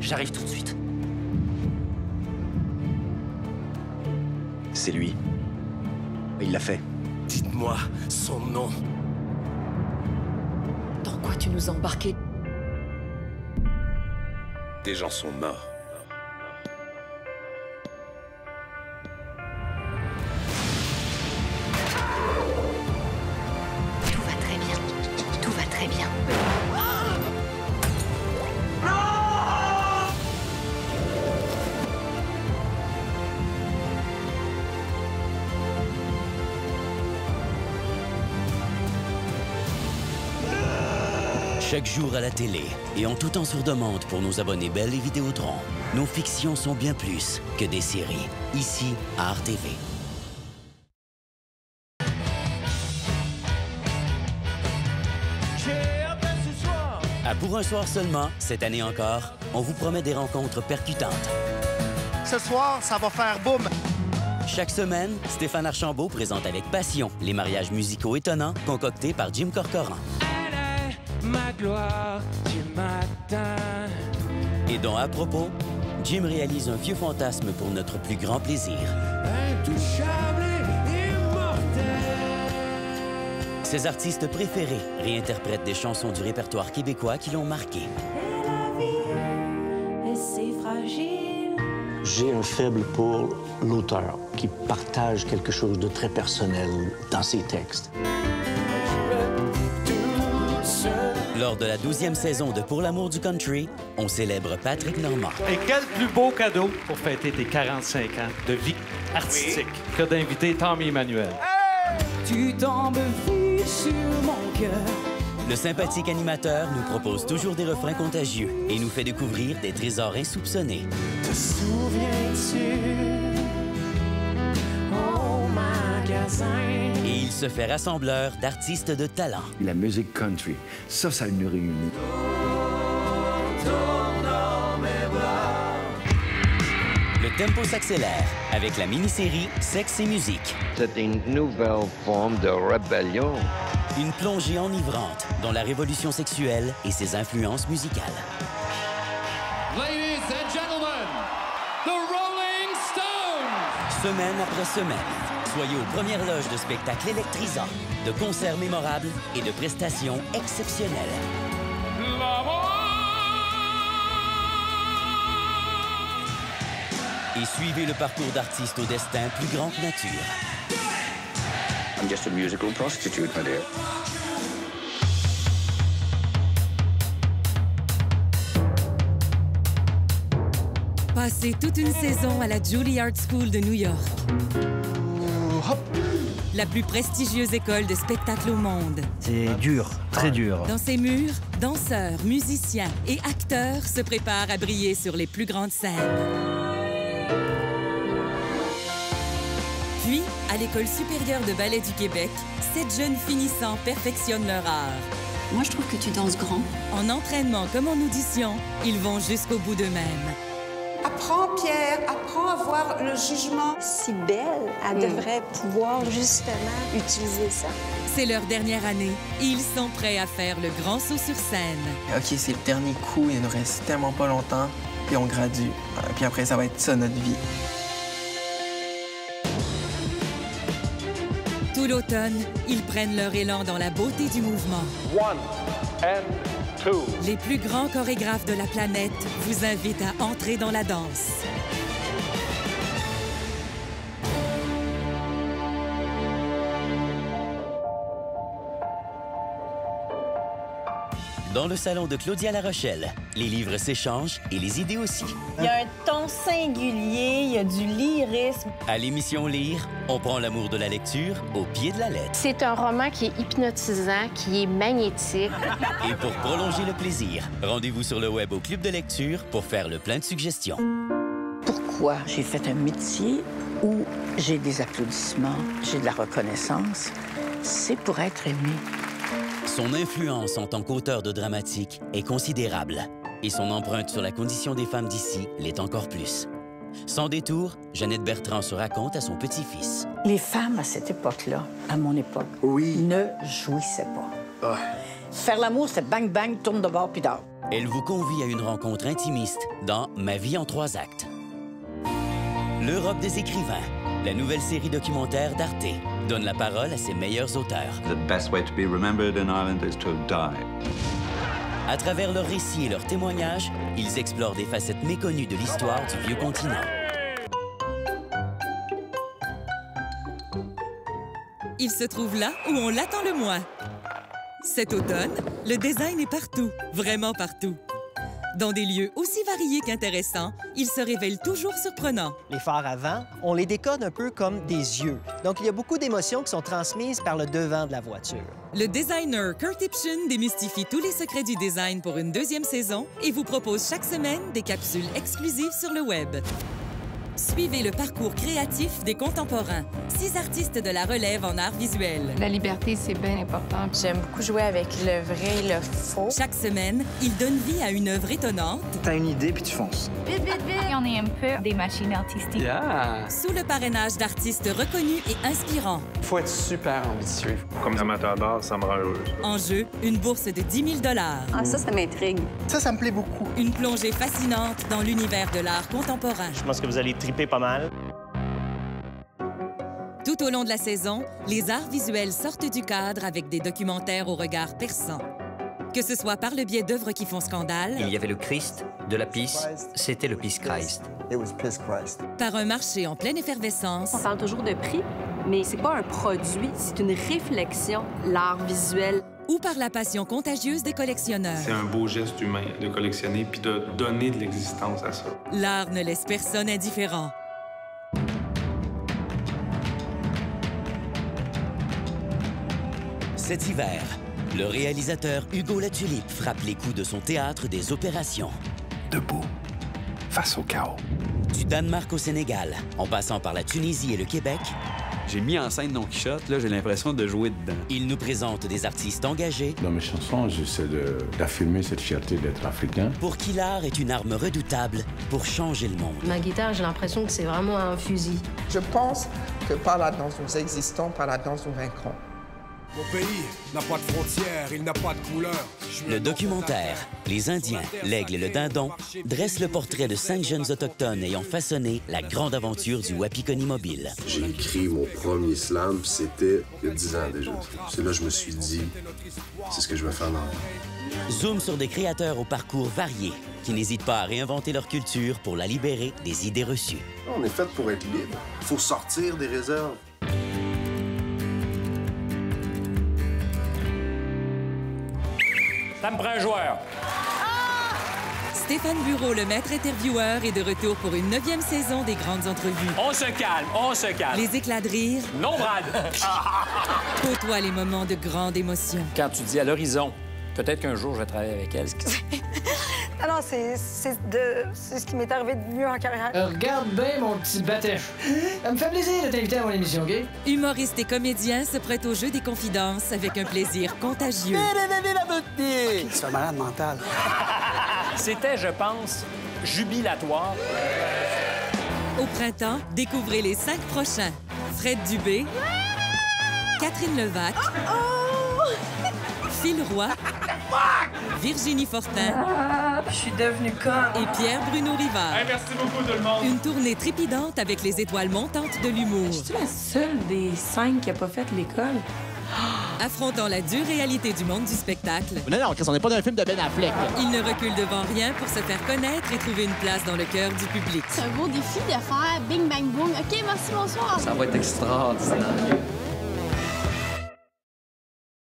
J'arrive tout de suite. C'est lui. Il l'a fait. Dites-moi son nom. Dans quoi tu nous as embarqués? Des gens sont morts. Tout va très bien. Tout va très bien. Chaque jour à la télé et en tout temps sur demande pour nos abonnés Bell et Vidéotron, nos fictions sont bien plus que des séries, ici à RTV. À Pour un soir seulement, cette année encore, on vous promet des rencontres percutantes. Ce soir, ça va faire boum! Chaque semaine, Stéphane Archambault présente avec passion les mariages musicaux étonnants concoctés par Jim Corcoran. Ma gloire du matin. Et dont, à propos, Jim réalise un vieux fantasme pour notre plus grand plaisir. Intouchable et immortel. Ses artistes préférés réinterprètent des chansons du répertoire québécois qui l'ont marqué. Et la vie est si fragile. J'ai un faible pour l'auteur qui partage quelque chose de très personnel dans ses textes. Lors de la 12e saison de Pour l'amour du country, on célèbre Patrick Normand. Et quel plus beau cadeau pour fêter tes 45 ans de vie artistique que d'inviter Tommy Emmanuel. Hey! Tu tombes vite sur mon cœur. Le sympathique animateur nous propose toujours des refrains contagieux et nous fait découvrir des trésors insoupçonnés. Te souviens-tu au magasin? Et il se fait rassembleur d'artistes de talent. La musique country, ça nous réunit. Le tempo s'accélère avec la mini-série Sexe et musique. C'est une nouvelle forme de rébellion. Une plongée enivrante dans la révolution sexuelle et ses influences musicales. Ladies and gentlemen, the Rolling Stones! Semaine après semaine, soyez aux premières loges de spectacles électrisants, de concerts mémorables et de prestations exceptionnelles. Et suivez le parcours d'artistes au destin plus grand que nature. I'm just a musical prostitute, my dear. Passez toute une saison à la Juilliard School de New York. La plus prestigieuse école de spectacle au monde. C'est dur, très dur. Dans ses murs, danseurs, musiciens et acteurs se préparent à briller sur les plus grandes scènes. Puis, à l'École supérieure de ballet du Québec, 7 jeunes finissants perfectionnent leur art. Moi, je trouve que tu danses grand. En entraînement comme en audition, ils vont jusqu'au bout d'eux-mêmes. Apprends, Pierre, apprends à voir le jugement. Si belle, elle devrait pouvoir justement utiliser ça. C'est leur dernière année et ils sont prêts à faire le grand saut sur scène. OK, c'est le dernier coup, il nous reste tellement pas longtemps, puis on gradue. Puis après, ça va être ça, notre vie. Tout l'automne, ils prennent leur élan dans la beauté du mouvement. 1 and 2. Les plus grands chorégraphes de la planète vous invitent à entrer dans la danse. Dans le salon de Claudia La Rochelle, les livres s'échangent et les idées aussi. Il y a un ton singulier, il y a du lyrisme. À l'émission Lire, on prend l'amour de la lecture au pied de la lettre. C'est un roman qui est hypnotisant, qui est magnétique. Et pour prolonger le plaisir, rendez-vous sur le web au Club de lecture pour faire le plein de suggestions. Pourquoi j'ai fait un métier où j'ai des applaudissements, j'ai de la reconnaissance? C'est pour être aimé. Son influence en tant qu'auteur de dramatique est considérable et son empreinte sur la condition des femmes d'ici l'est encore plus. Sans détour, Jeannette Bertrand se raconte à son petit-fils. Les femmes à cette époque-là, à mon époque, ne jouissaient pas. Faire l'amour, c'était bang-bang, tourne de bord puis d'or. Elle vous convie à une rencontre intimiste dans Ma vie en 3 actes. L'Europe des écrivains, la nouvelle série documentaire d'Arte, donne la parole à ses meilleurs auteurs. The best way to be remembered in Ireland is to die. À travers leurs récits et leurs témoignages, ils explorent des facettes méconnues de l'histoire du vieux continent. Il se trouve là où on l'attend le moins. Cet automne, le design est partout, vraiment partout. Dans des lieux aussi variés qu'intéressants, il se révèle toujours surprenant. Les phares avant, on les décode un peu comme des yeux. Donc, il y a beaucoup d'émotions qui sont transmises par le devant de la voiture. Le designer Kurt Ipchen démystifie tous les secrets du design pour une 2e saison et vous propose chaque semaine des capsules exclusives sur le web. Suivez le parcours créatif des contemporains. 6 artistes de la relève en art visuel. La liberté, c'est bien important. J'aime beaucoup jouer avec le vrai et le faux. Chaque semaine, ils donnent vie à une œuvre étonnante. T'as une idée, puis tu fonces. Vite, vite, vite! On est un peu des machines artistiques. Yeah! Sous le parrainage d'artistes reconnus et inspirants. Faut être super ambitieux. Comme amateur d'art, ça me rend heureuse. En jeu, une bourse de 10 000 $. Ah, ça m'intrigue. Ça me plaît beaucoup. Une plongée fascinante dans l'univers de l'art contemporain. Je pense que vous allez triper pas mal. Tout au long de la saison, les arts visuels sortent du cadre avec des documentaires au regard perçant. Que ce soit par le biais d'œuvres qui font scandale... Il y avait le Christ, de la pisse, c'était le Peace Christ. Par un marché en pleine effervescence... On parle toujours de prix, mais c'est pas un produit, c'est une réflexion, l'art visuel. Ou par la passion contagieuse des collectionneurs. C'est un beau geste humain de collectionner puis de donner de l'existence à ça. L'art ne laisse personne indifférent. Cet hiver, le réalisateur Hugo Latulippe frappe les coups de son théâtre des opérations. Debout, face au chaos. Du Danemark au Sénégal, en passant par la Tunisie et le Québec, j'ai mis en scène Don Quichotte, là, j'ai l'impression de jouer dedans. Il nous présente des artistes engagés. Dans mes chansons, j'essaie d'affirmer cette fierté d'être africain. Pour qui l'art est une arme redoutable pour changer le monde. Ma guitare, j'ai l'impression que c'est vraiment un fusil. Je pense que par la danse, nous existons, par la danse, nous vaincrons. Mon pays n'a pas de frontières, il n'a pas de couleur. Le documentaire Les Indiens, l'aigle et le dindon dresse le portrait de 5 jeunes autochtones ayant façonné la grande aventure du Wapikoni Mobile. J'ai écrit mon premier slam, c'était il y a 10 ans déjà. C'est là que je me suis dit, c'est ce que je vais faire dans la vie. Zoom sur des créateurs au parcours varié qui n'hésitent pas à réinventer leur culture pour la libérer des idées reçues. On est fait pour être libre. Il faut sortir des réserves. Ça me prend un joueur. Stéphane Bureau, le maître intervieweur, est de retour pour une 9e saison des grandes entrevues. On se calme, on se calme. Les éclats de rire. Non, Brad. Côtoie les moments de grande émotion. Quand tu dis à l'horizon, peut-être qu'un jour je vais travailler avec elle. Alors, c'est ce qui m'est arrivé de mieux en carrière. Regarde bien, mon petit batèche. Ça me fait plaisir de t'inviter à mon émission, OK? Humoriste et comédien se prête au jeu des confidences avec un plaisir contagieux. Il se fait malade mental. C'était, je pense, jubilatoire. Au printemps, découvrez les 5 prochains. Fred Dubé, Catherine Levac, Phil Roy, Virginie Fortin, je suis devenue conne. Et Pierre-Bruno Rivard. Hey, merci beaucoup, tout le monde. Une tournée trépidante avec les étoiles montantes de l'humour. Je suis la seule des 5 qui n'a pas fait l'école. Affrontant la dure réalité du monde du spectacle. Non, on n'est pas dans un film de Ben Affleck. Il ne recule devant rien pour se faire connaître et trouver une place dans le cœur du public. C'est un beau défi de faire Bing Bang Boom. OK, merci, bonsoir. Ça va être extraordinaire.